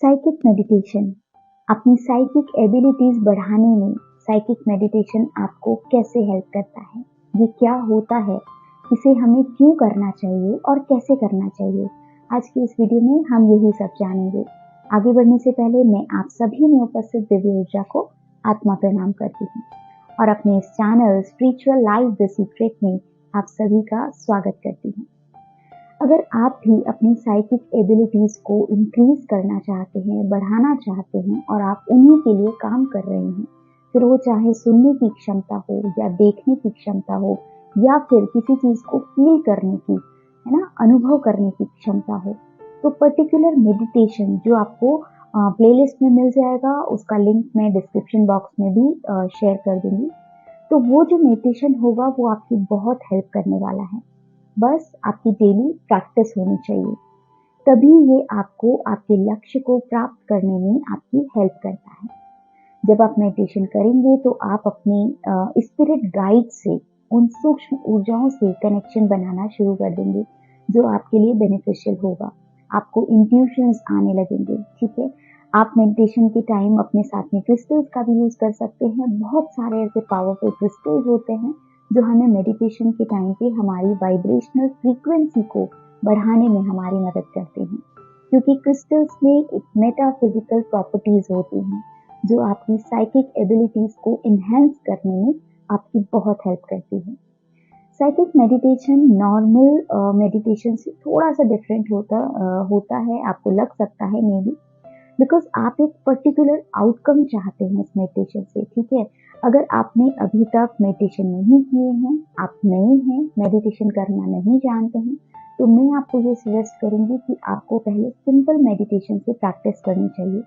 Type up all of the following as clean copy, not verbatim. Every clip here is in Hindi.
साइकिक मेडिटेशन अपनी साइकिक एबिलिटीज बढ़ाने में साइकिक मेडिटेशन आपको कैसे हेल्प करता है, ये क्या होता है, इसे हमें क्यों करना चाहिए और कैसे करना चाहिए। आज की इस वीडियो में हम यही सब जानेंगे। आगे बढ़ने से पहले मैं आप सभी में उपस्थित दिव्य ऊर्जा को आत्मा प्रणाम करती हूँ और अपने इस channel spiritual life the secret में आप सभी का स्वागत करती हूँ। अगर आप भी अपनी साइकिक एबिलिटीज को इंक्रीज करना चाहते हैं, बढ़ाना चाहते हैं और आप उन्हीं के लिए काम कर रहे हैं, फिर वो चाहे सुनने की क्षमता हो या देखने की क्षमता हो या फिर किसी चीज को फील करने की, है ना, अनुभव करने की क्षमता हो, तो पर्टिकुलर मेडिटेशन जो आपको प्लेलिस्ट में मिल जाएगा, उसका लिंक मैं डिस्क्रिप्शन बॉक्स में भी शेयर कर दूंगी। तो वो जो मेडिटेशन होगा वो आपकी बहुत हेल्प करने वाला है। बस आपकी डेली प्रैक्टिस होनी चाहिए, तभी ये आपको आपके लक्ष्य को प्राप्त करने में आपकी हेल्प करता है। जब आप मेडिटेशन करेंगे तो आप अपनी स्पिरिट गाइड से, उन सूक्ष्म ऊर्जाओं से कनेक्शन बनाना शुरू कर देंगे जो आपके लिए बेनिफिशियल होगा। आपको इंट्यूशंस आने लगेंगे। ठीक है, आप मेडिटेशन के टाइम अपने साथ में क्रिस्टल्स का भी यूज कर सकते हैं। बहुत सारे ऐसे पावरफुल क्रिस्टल्स होते हैं जो हमें मेडिटेशन के टाइम पे हमारी वाइब्रेशनल फ्रीक्वेंसी को बढ़ाने में हमारी मदद करते हैं, क्योंकि क्रिस्टल्स में एक मेटाफिजिकल प्रॉपर्टीज होती हैं जो आपकी साइकिक एबिलिटीज को इन्हेंस करने में आपकी बहुत हेल्प करती है। साइकिक मेडिटेशन नॉर्मल मेडिटेशन से थोड़ा सा डिफरेंट होता है, आपको लग सकता है मे बी, बिकॉज आप एक पर्टिकुलर आउटकम चाहते हैं इस मेडिटेशन से। ठीक है, अगर आपने अभी तक मेडिटेशन नहीं किए हैं, आप नए हैं, मेडिटेशन करना नहीं जानते हैं, तो मैं आपको ये सजेस्ट करूंगी कि आपको पहले सिंपल मेडिटेशन से प्रैक्टिस करनी चाहिए,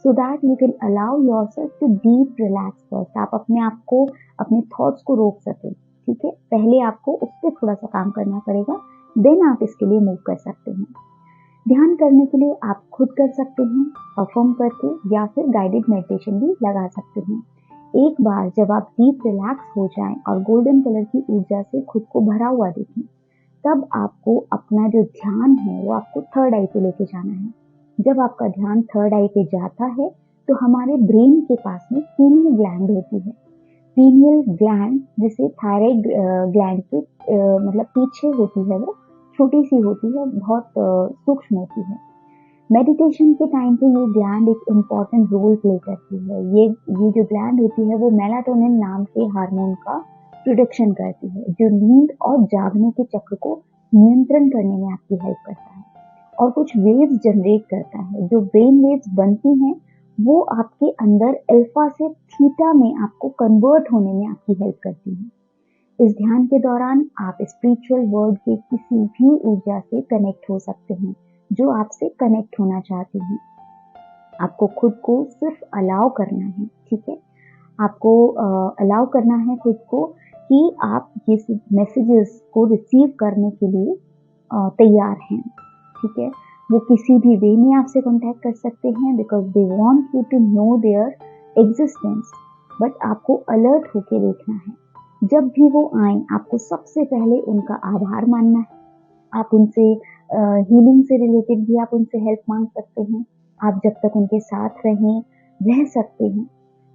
so that you can allow yourself to deep relax first. आप अपने आप को, अपने थॉट्स को रोक सकें। ठीक है, पहले आपको उस पर थोड़ा सा काम करना पड़ेगा, देन आप इसके लिए मूव कर सकते हैं। ध्यान करने के लिए आप खुद कर सकते हैं, परफॉर्म करके, या फिर गाइडेड मेडिटेशन भी लगा सकते हैं। एक बार जब आप डीप रिलैक्स हो जाएं और गोल्डन कलर की ऊर्जा से खुद को भरा हुआ देखें, तब आपको अपना जो ध्यान है वो आपको थर्ड आई पे लेके जाना है। जब आपका ध्यान थर्ड आई पे जाता है तो हमारे ब्रेन के पास में पीनियल ग्लैंड होती है। पीनियल ग्लैंड जिसे थायराइड ग्लैंड के मतलब पीछे होती है, वो छोटी सी होती है, बहुत सूक्ष्म होती है। मेडिटेशन के टाइम पे ये ग्लैंड एक इम्पॉर्टेंट रोल प्ले करती है। ये जो ग्लैंड होती है वो मेलाटोनिन नाम के हार्मोन का प्रोडक्शन करती है, जो नींद और जागने के चक्र को नियंत्रण करने में आपकी हेल्प करता है और कुछ वेव्स जनरेट करता है। जो ब्रेन वेव्स बनती हैं वो आपके अंदर अल्फा से थीटा में आपको कन्वर्ट होने में आपकी हेल्प करती है। इस ध्यान के दौरान आप स्पिरिचुअल वर्ल्ड के किसी भी ऊर्जा से कनेक्ट हो सकते हैं जो आपसे कनेक्ट होना चाहती हैं। आपको खुद को सिर्फ अलाउ करना है। ठीक है, आपको अलाउ करना है खुद को कि आप ये मैसेजेस को रिसीव करने के लिए तैयार हैं। ठीक है, वो किसी भी वे में आपसे कांटेक्ट कर सकते हैं, because they want you to know their existence, but आपको अलर्ट होके देखना है। जब भी वो आए, आपको सबसे पहले उनका आभार मानना है। आप उनसे हीलिंग से रिलेटेड भी आप उनसे हेल्प मांग सकते हैं। आप जब तक उनके साथ रहें, रह सकते हैं।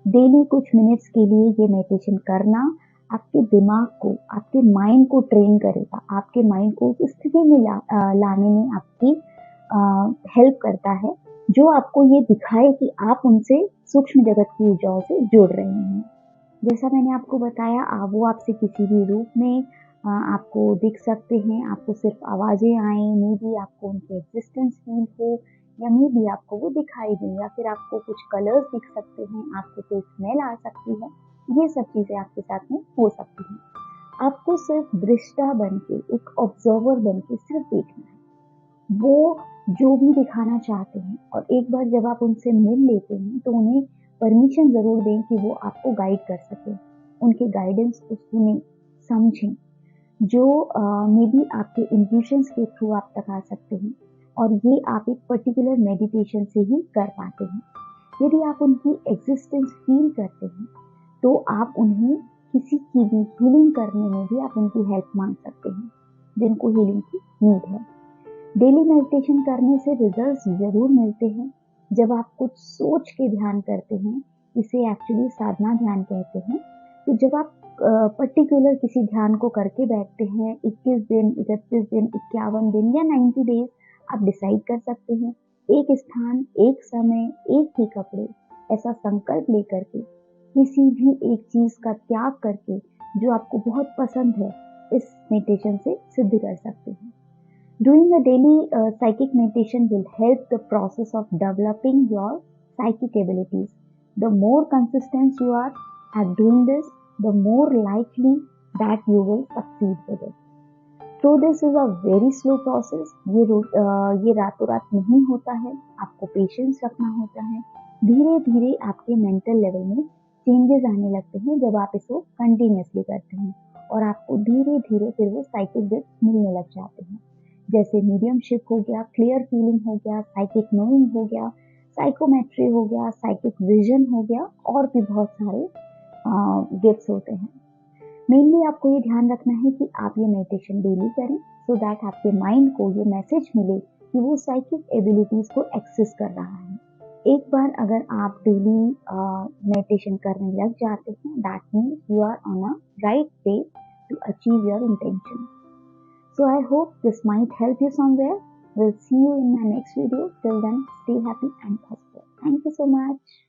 डेली कुछ मिनट्स के लिए ये मेडिटेशन करना आपके दिमाग को, आपके माइंड को ट्रेन करेगा, आपके माइंड को उस स्थिति में लाने में आपकी हेल्प करता है जो आपको ये दिखाए कि आप उनसे सूक्ष्म जगत की ऊर्जाओं से जुड़ रहे हैं। जैसा मैंने आपको बताया, वो आपसे किसी भी रूप में आपको दिख सकते हैं। आपको सिर्फ आवाजें आए, मे बी आपको उनकी एग्जिस्टेंस फील हो, या मे बी आपको वो दिखाई दें, या फिर आपको कुछ कलर्स दिख सकते हैं, आपको कोई स्मेल आ सकती है। ये सब चीजें आपके साथ में हो सकती हैं। आपको सिर्फ दृष्टा बन के, एक ऑब्जर्वर बन के सिर्फ देखना है वो जो भी दिखाना चाहते हैं। और एक बार जब आप उनसे मिल लेते हैं तो उन्हें परमिशन जरूर दें कि वो आपको गाइड कर सके। उनके गाइडेंस को सुने, समझें, जो मे बी आपके इंट्यूशंस के थ्रू आप तक आ सकते हैं, और ये आप एक पर्टिकुलर मेडिटेशन से ही कर पाते हैं। यदि आप उनकी एग्जिस्टेंस फील करते हैं तो आप उन्हें किसी की भी हीलिंग करने में भी आप उनकी हेल्प मांग सकते हैं, जिनको हीलिंग की नीड है। डेली मेडिटेशन करने से रिजल्ट्स जरूर मिलते हैं, जब आप कुछ सोच के ध्यान करते हैं, इसे एक्चुअली साधना ध्यान कहते हैं। तो जब आप पर्टिकुलर किसी ध्यान को करके बैठते हैं, 21 दिन, 31 दिन, 51 दिन या 90 डेज, आप डिसाइड कर सकते हैं। एक स्थान, एक समय, एक ही कपड़े, ऐसा संकल्प लेकर के किसी भी एक चीज का त्याग करके जो आपको बहुत पसंद है, इस मेडिटेशन से सिद्ध कर सकते हैं। Doing a daily psychic meditation will help the process of developing your psychic abilities. The more consistent you are at doing this, the more likely that you will succeed with it. So this is a very slow process. ये रातों रात नहीं होता है, आपको पेशेंस रखना होता है। धीरे धीरे आपके मेंटल लेवल में चेंजेस आने लगते हैं जब आप इसको कंटिन्यूसली करते हैं, और आपको धीरे धीरे फिर वो साइकिक गिफ्ट मिलने लग जाते हैं, जैसे मीडियमशिप हो गया, क्लियर फीलिंग हो गया, साइकिक नोइंग हो गया, साइकोमेट्री हो गया, साइकिक विजन हो गया, और भी बहुत सारे गिफ्ट्स होते हैं। मेनली आपको ये ध्यान रखना है कि आप ये मेडिटेशन डेली करें, सो दैट आपके माइंड को ये मैसेज मिले कि वो साइकिक एबिलिटीज को एक्सेस कर रहा है। एक बार अगर आप डेली मेडिटेशन करने लग जाते हैं, that means you are on a right way to achieve your intention. So I hope this might help you somewhere. We'll see you in my next video. Till then, stay happy and prosper. Thank you so much.